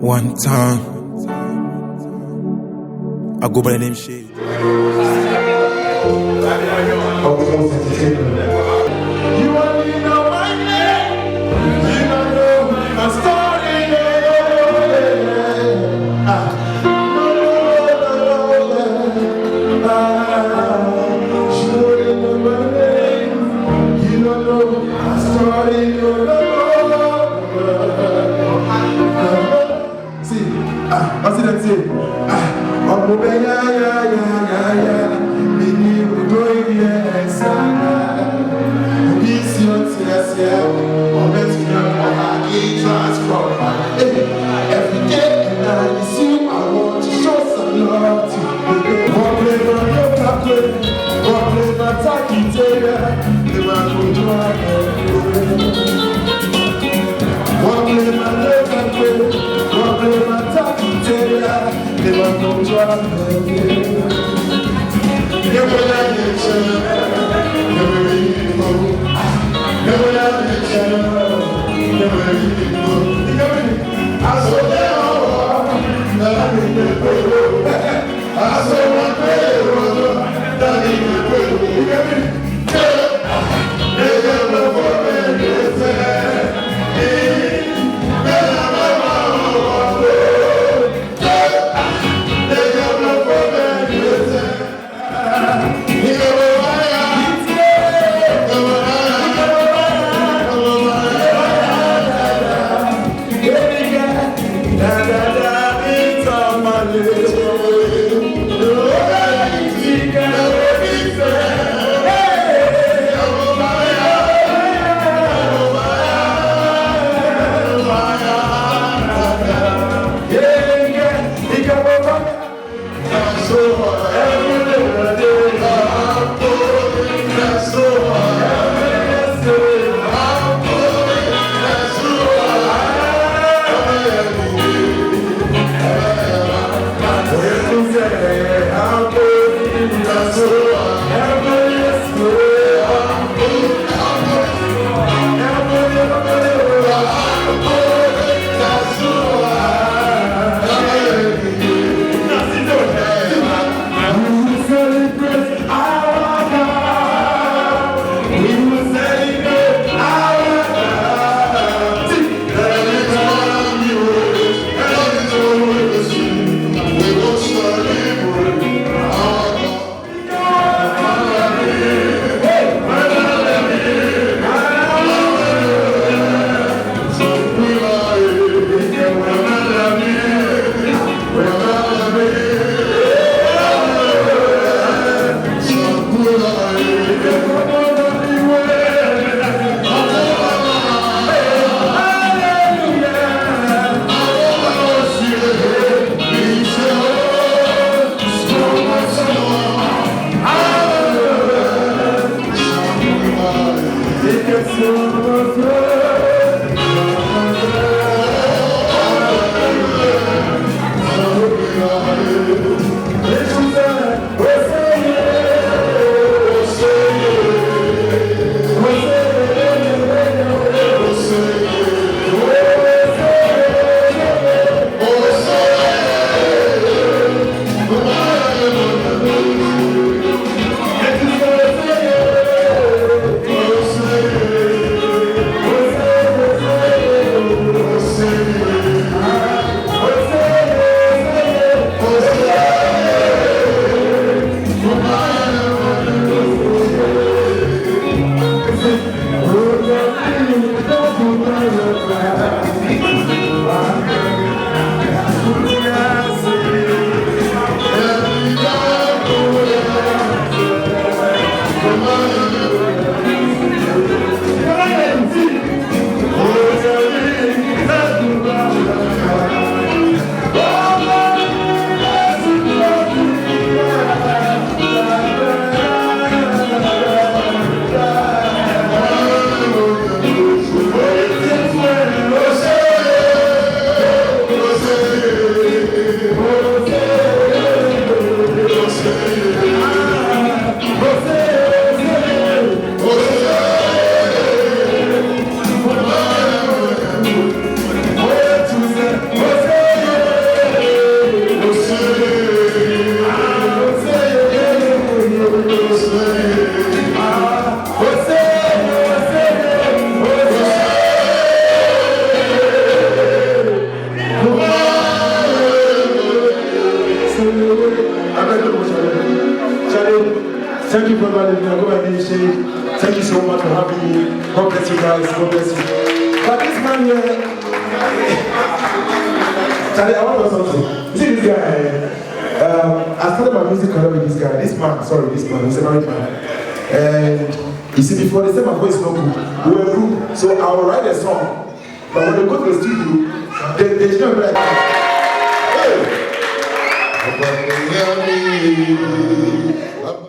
One time, I go by the name Shade. You only know my name, you don't know my story. You only know my name, you don't know my story. See, what's it that say? Oh, yeah. Every day and I see I want to show some love to you. One play my yoga play, one play my taki tail, the man who drive one play my yoga play, one play my taki tail, the man who drive never let you never leave home. Never let you never leave home. I saw them all, that I need to pay. I saw one pay, that I need to pay. You get me? They got no for me, they say. They got no for me, they say. man, go by name Shay. Thank you so much for having me. God bless you guys. God bless you. But this man here, Charlie, I want to know something. You see this guy? I started my music career with this guy. This man, he's a married man. And you see, before they said my voice is not good, we were a group. So I will write a song. But when they go to the studio, they did not be like, hey!